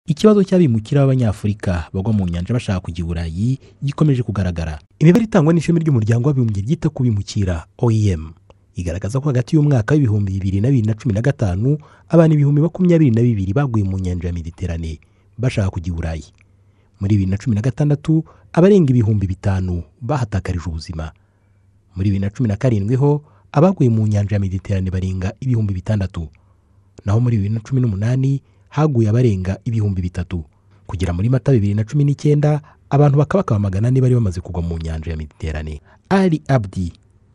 Ikibazo cy'abimukira b'Abanyafurika bagwa mu nyanja bashaka kujya i Burayi gikomeje kugaragara. Imibare itangwa n'ishami ry'umuryango w'abibumbye ryita ku bimukira OIM igaragaza ko hagati y'umwaka w'ibihumbi 2015 abantu ibihumbi 22 baguye mu nyanja ya Mediterane bashaka kujya i Burayi. Muri 2016 abarenga ibihumbi 5 bahatakarije ubuzima. Muri 2017 ho abaguye mu nyanja ya Mediterane barenga ibihumbi 6. Naho muri 2018 haguye abarenga ibihumbi 3. Kugera muri Mata 2019 abantu bakaba 400 bari bamaze kugwa mu nyanja ya Mediterane. Ali Abdi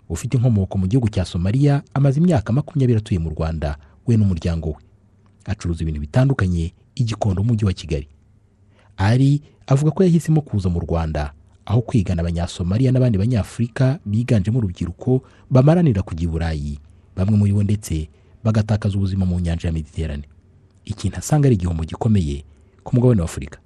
ufite inkomoko mu gihugu cya Somalia amaze imyaka 20 atuye mu Rwanda we n'umuryango we. Acuruza ibintu bitandukanye igikondo mu mujyi wa Kigali. Ali avuga ko yahisemo kuza mu Rwanda aho kwigana Abanyasomalia n'abandi Banyafurika biganjemo urubyiruko bamaranira kujya i Burayi, bamwe muri bo ndetse bagatakaza ubuzima mu nyanja ya Mediterane. Ikintu asanga ari igihombo gikomeye ku mugabane wa Afurika.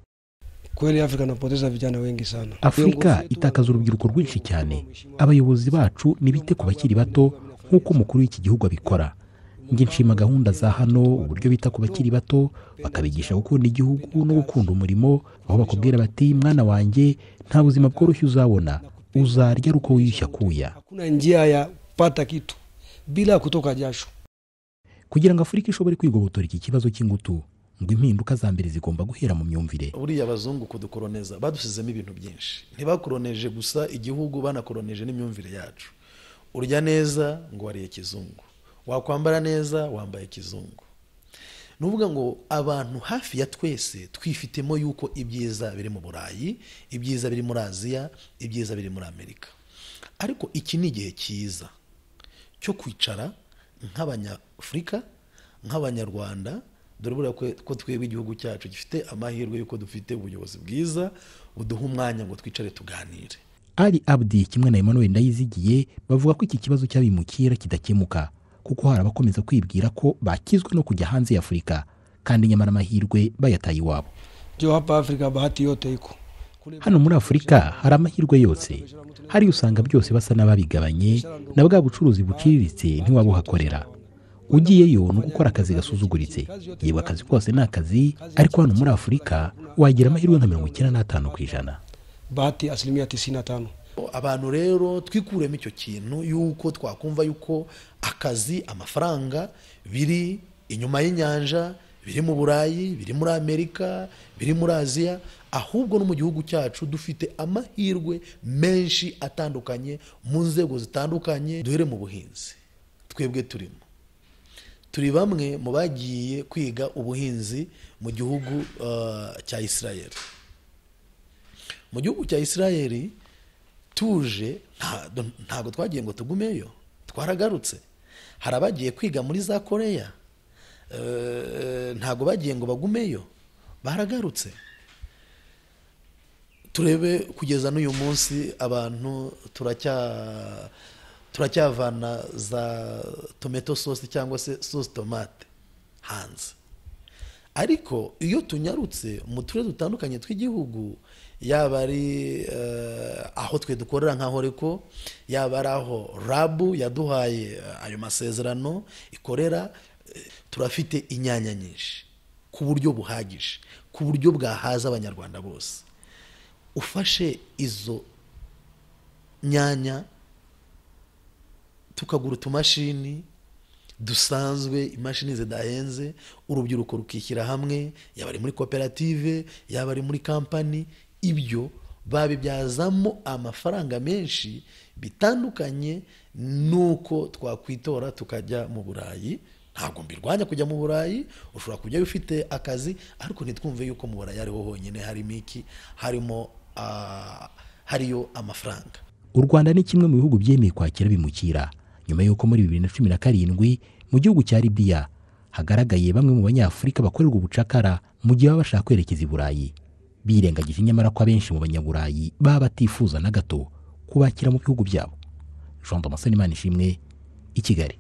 Kweli Afrika inapoteza vijana wengi sana. Afrika itakaza urubyiruko rwinshi cyane. Abayobozi bacu nibite ku bakiri bato nk'uko umukuru w'iki gihugu abikora. Nge nshima gahunda za hano uburyo bita ku bakiri bato bakabigisha gukunda igihugu no gukunda umurimo, aho bakubwira bati mwana wanjye nta buzima bworoshye uzabona, uzarya ruko wiyushya kuya. Hakuna njia ya pata kitu bila kutoka jasho. Kugira ngo Afurika ishobore kwigobotora iki kibazo cy'ingutu, ngo impinduka za mbere zigomba guhera mu myumvire. Buriya abazungu kudukoloneza badusizemo ibintu byinshi. Ntibakoroneje gusa igihugu, banakoroneje n'imyumvire yacu. Urya neza ngo wariye kizungu, wakwambara neza wambaye kizungu. Nuvuga ngo abantu hafi ya twese twifitemo yuko ibyiza biri mu Burayi, ibyiza biri muri Aziya, ibyiza biri muri Amerika. Ariko iki ni igihe cyiza cyo kwicara nk'Abanyafurika, nk'Abanyarwanda, dore buriya ko twebwe igihugu cyacu gifite amahirwe yuko dufite ubuyobozi bwiza buduha umwanya ngo twicare tuganire. Ali Abdi kimwe na Emmanuel Ndayizigiye bavuga ko iki kibazo cy'abimukira kidakemuka kuko hari abakomeza kwibwira ko bakizwe no kujya hanze ya Afurika kandi nyamara amahirwe bayataye iwabo. Jo hapa Afrika bahati yote iko. Hano muri Afurika hari amahirwe yose. Hari usanga byose basa n'ababigabanye na bwa bucuruzi buciriritse ntiwabuhakorera. Ugiyeyo no gukora akazi gasuzuguritse. Yego akazi kose ni akazi, ariko hano muri Afurika wagira amahirwe nka 95%. Bahati 95%. Abantu rero twikuremo icyo kintu yuko twakumva yuko akazi, amafaranga biri inyuma y'inyanja, biri mu Burayi, biri muri Amerika, biri muri Aziya, ahubwo no mu gihugu cyacu dufite amahirwe menshi atandukanye mu nzego zitandukanye. Duhere mu buhinzi, twebwe turi bamwe mu bagiye kwiga ubuhinzi mu gihugu cya Israel. Mu gihugu cya Israel tuje ntago twagiye ngo tugumeyo, twaragarutse. Hari abagiye kwiga muri za Korea, ntago bagiye ngo bagumeyo, baragarutse. Turebe kugeza n'uyu munsi abantu turacyavana za tomato sauce cyangwa se sauce tomate hanze. Ariko iyo tunyarutse mu turere dutandukanye tw'igihugu, yaba ari aho twe dukorera nka Horeko, yaba ari aho Rabu yaduhaye ayo masezerano ikorera, turafite inyanya nyinshi ku buryo buhagije, ku buryo bwahaza Abanyarwanda bose. Ufashe izo nyanya tukagura utumashini dusanzwe, imashini zidahenze, urubyiruko rukishyira hamwe, yaba ari muri koperative, yaba ari muri kampani, ibyo babibyazamo amafaranga menshi bitandukanye nuko twakwitora tukajya mu Burayi. Ntabwo mbirwanya kujya mu Burayi, ushobora kujya ufite akazi, ariko nitwumve yuko mu Burayi ariho honyine harimo iki, hariyo amafaranga. U Rwanda ni kimwe mu bihugu byemeye kwakira bimukira nyuma y'uko muri 2017 mu gihugu cya Libya hagaragaye bamwe mu Banyafurika bakorerwa ubucakara mu gihe baba bashaka kwerekeza i Burayi, birengagije nyamara ko abenshi mu Banyaburayi baba batifuza na gato kubakira mu bihugu byabo. Jean Damascene Manishimwe, i Kigali.